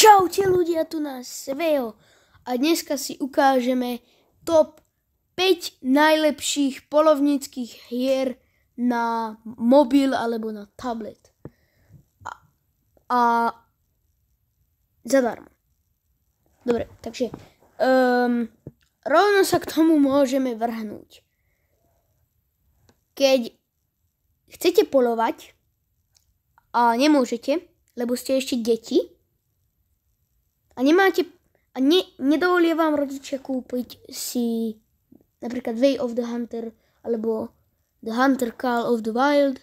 Čaute ľudia, tu nás Svejo a dneska si ukážeme top 5 najlepších polovníckych hier na mobil alebo na tablet. A zadarmo. Dobre, takže rovno sa k tomu môžeme vrhnúť. Keď chcete polovať a nemôžete, lebo ste ešte deti a nedovolia vám rodičia kúpiť si napríklad Way of the Hunter alebo The Hunter Call of the Wild,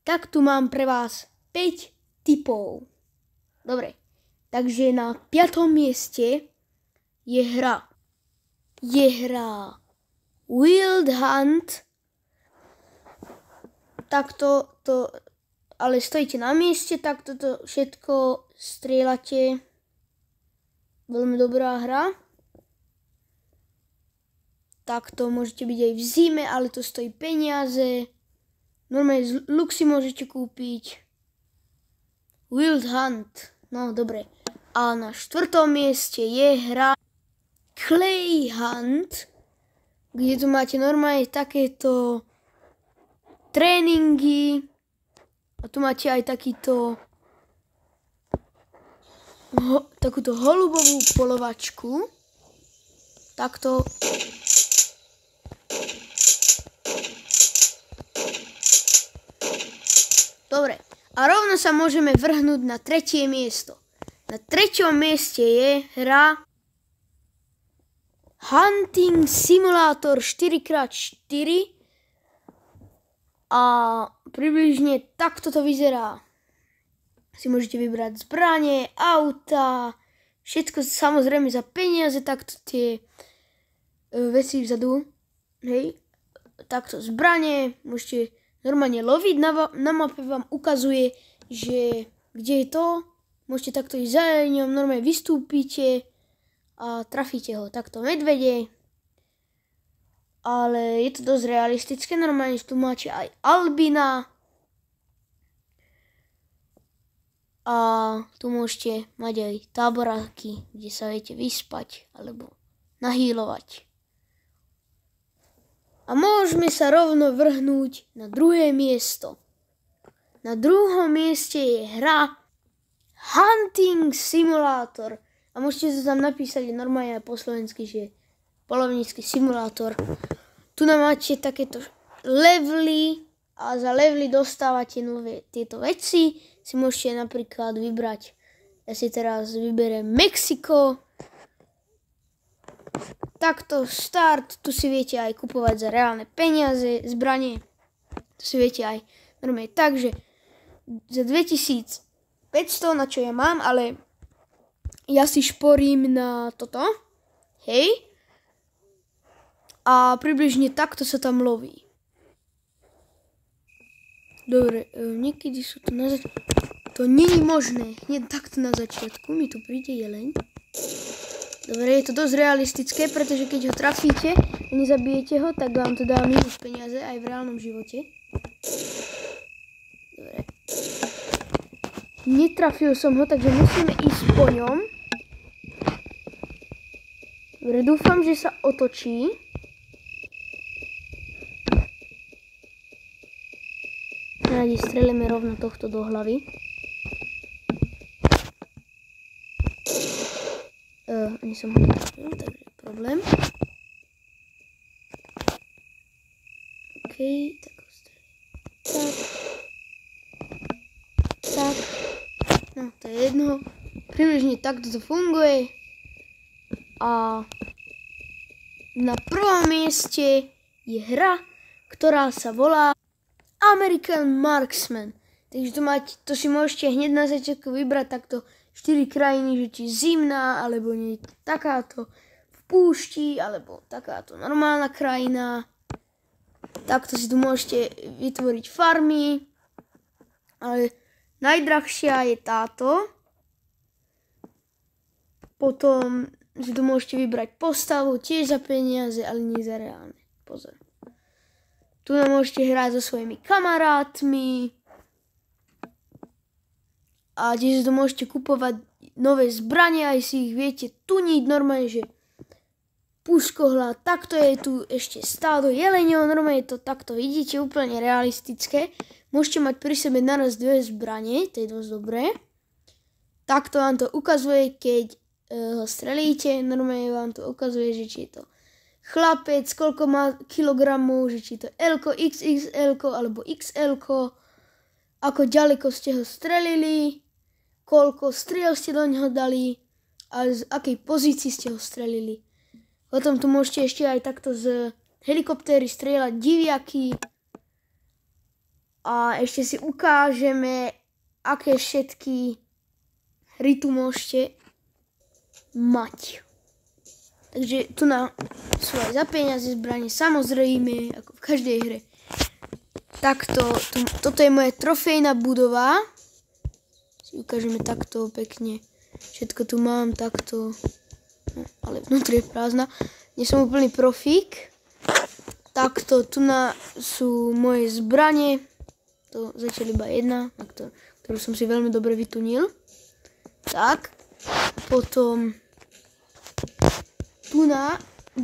tak tu mám pre vás 5 tipov. Dobre, takže na 5. mieste je hra Wild Hunt. Takto to, ale stojíte na mieste, takto to všetko strieľate. Veľmi dobrá hra. Takto môžete byť aj v zime, ale to stojí peniaze. Normálne luk si môžete kúpiť. Wild Hunt. No dobre. A na 4. mieste je hra Clay Hunt, kde tu máte normálne takéto tréningy. A tu máte aj takúto holubovú polovačku. Takto. Dobre. A rovno sa môžeme vrhnúť na 3. miesto. Na 3. mieste je hra Hunting Simulator 4x4. A približne takto to vyzerá. Si môžete vybrať zbranie, auta, všetko samozrejme za peniaze, takto tie veci vzadu. Hej, takto zbranie, môžete normálne loviť, na mape vám ukazuje, že kde je to, môžete takto ísť za ňom, normálne vystúpite a trafíte ho, takto medvede. Ale je to dosť realistické, normálne tu máte aj albina. A tu môžete mať aj táboráky, kde sa viete vyspať alebo nahýlovať. A môžeme sa rovno vrhnúť na 2. miesto. Na 2. mieste je hra Hunting Simulator. A môžete to tam napísať normálne po slovensky, že polovnícky simulátor. Tu nám máte takéto levely a za levely dostávate nové tieto veci. Si môžete napríklad vybrať, ja si teraz vyberiem Mexiko. Takto start, tu si viete aj kupovať za reálne peniaze, zbranie. Tu si viete aj normálne tak, že za 2500, na čo ja mám, ale ja si šporím na toto. Hej. A približne takto sa tam loví. Dobre, niekedy sú tu na začiatku. To není možné. Hneď takto na začiatku mi tu príde jeleň. Dobre, je to dosť realistické, pretože keď ho trafíte a nezabijete ho, tak vám to dá minus peniaze aj v reálnom živote. Dobre. Netrafil som ho, takže musíme ísť po ňom. Dobre, dúfam, že sa otočí. Radi strelíme rovno tohto do hlavy. Ani som ho netrafil, takže problém. OK, tak ho strelím. Tak. No, to je jedno. Približne takto to funguje. A na 1. mieste je hra, ktorá sa volá American Marksman. Takže to si môžete hneď na začiatku vybrať takto 4 krajiny, že či zimná, alebo nie takáto v púšti, alebo takáto normálna krajina. Takto si tu môžete vytvoriť farmy. Ale najdrahšia je táto. Potom si tu môžete vybrať postavu, tiež za peniaze, ale nie za reálne. Pozor. Tu môžete hrať so svojimi kamarátmi. A tiež to môžete kupovať nové zbranie, aj si ich viete tuniť normálne, že puškohľad, takto je tu ešte stádo jeleňov, normálne to takto vidíte, úplne realistické. Môžete mať pri sebe naraz dve zbranie, to je dosť dobré. Takto vám to ukazuje, keď ho strelíte, normálne vám to ukazuje, že či je to chlapec, koľko má kilogramov, že či to L-ko, XXL-ko alebo XL-ko, ako ďaleko ste ho strelili, koľko striel ste do neho dali a z akej pozícii ste ho strelili. Potom tu môžete ešte aj takto z helikoptéry strieľať diviaky a ešte si ukážeme, aké všetky hry tu môžete mať. Takže tu sú aj za peniaze zbranie, samozrejme, ako v každej hre. Takto, toto je moja trofejná budova. Si ukážeme takto pekne. Všetko tu mám takto, no, ale vnútri je prázdna. Nie som úplný profík. Takto, tu sú moje zbranie. To zatiaľ iba jedna, ktorú som si veľmi dobre vytunil. Tak, potom tu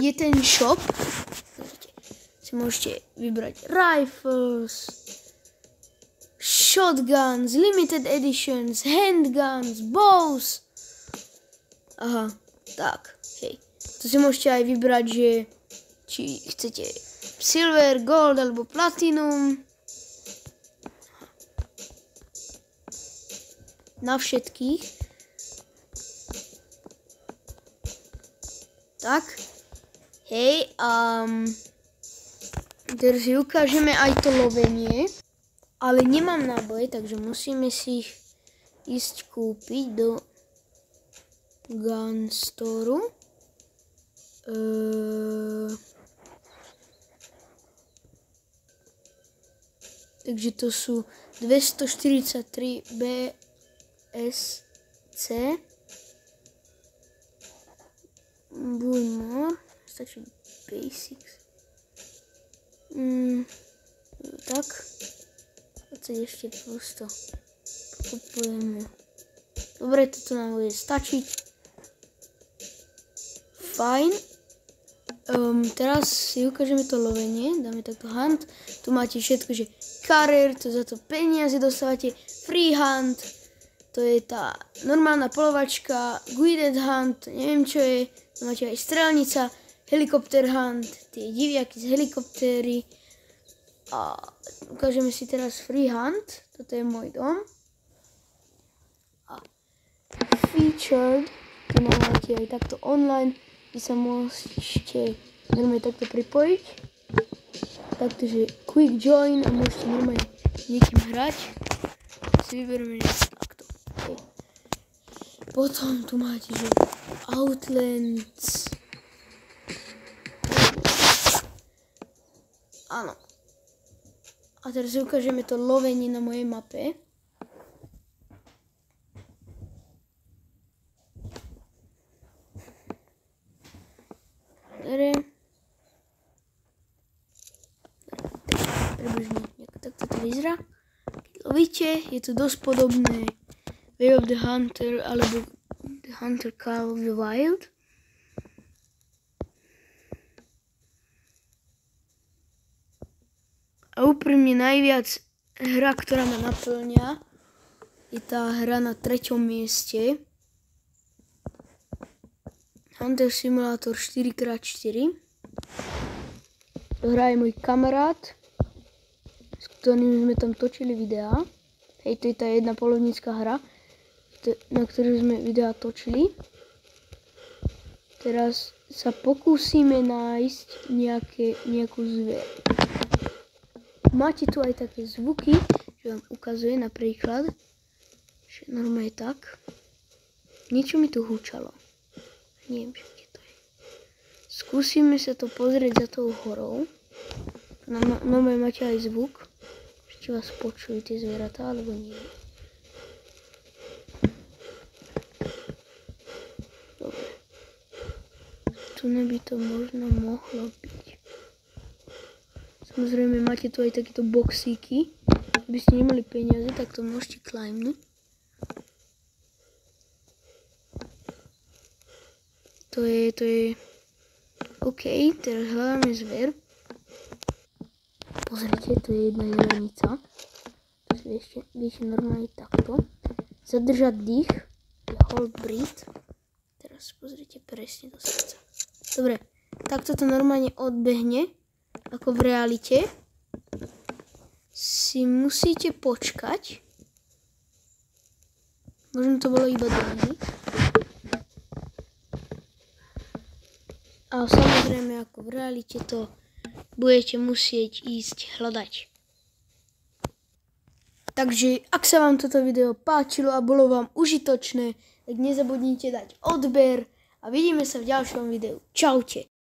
je ten shop. Si môžete vybrať rifles, shotguns, limited editions, handguns, bows. Aha, tak, hej. To si môžete aj vybrať, že či chcete silver, gold alebo platinum. Na všetkých. Tak, hej, teraz si ukážeme aj to lovenie, ale nemám náboje, takže musíme si ich ísť kúpiť do gun storeu. Takže to sú 243 BSC. Buy more, stačí basics. Tak, poď ešte plus to kupujeme. Dobre, toto nám bude stačiť. Fajn. Teraz si ukážeme to lovenie, dáme takto hunt. Tu máte všetko, že career, to za to peniaze dostávate, free hunt, to je tá normálna polovačka, guided hunt, neviem čo je. Máte aj strelnica, helikopter hunt, tie diviaky z helikoptéry. A ukážeme si teraz free hunt, toto je môj dom. A featured, tu máte aj takto online, kde sa môžete normálne takto pripojiť. Takto, že quick join a môžete normálne niekým hrať. Si vyberieme takto. Okay. Potom tu máte, že Outlands. Áno. A teraz si ukážeme to lovenie na mojej mape. Približne takto to vyzerá. Keď lovíte, je to dosť podobné Way of the Hunter alebo Hunter Call of the Wild. A úprimne najviac hra, ktorá ma naplňa, je tá hra na 3. mieste. Hunter Simulator 4x4. To hra je môj kamarát, s ktorým sme tam točili videá. Hej, to je tá jedna polovnícka hra, na ktorú sme videá točili. Teraz sa pokúsime nájsť nejakú zver. Máte tu aj také zvuky, že vám ukazuje napríklad, že normálne tak. Niečo mi tu húčalo. Neviem, že kde to je. Skúsime sa to pozrieť za tou horou. Normálne máte aj zvuk. Či vás počujú tie zvieratá, alebo nie. Dobre. Tu by to možno mohlo byť. Samozrejme, máte tu aj takéto boxíky. Keby ste nemali peniaze, tak to môžete climbnúť. To je... OK, teraz hľadáme zver. Pozrite, to je jedna jelenica. To si viete normálne takto. Zadržať dých. Je hold breathe. Teraz pozrite presne do srdca. Dobre, takto to normálne odbehne. Ako v realite. Si musíte počkať. Možno to bolo iba dlhý. A samozrejme, ako v realite to budete musieť ísť hľadať. Takže, ak sa vám toto video páčilo a bolo vám užitočné, tak nezabudnite dať odber a vidíme sa v ďalšom videu. Čaute.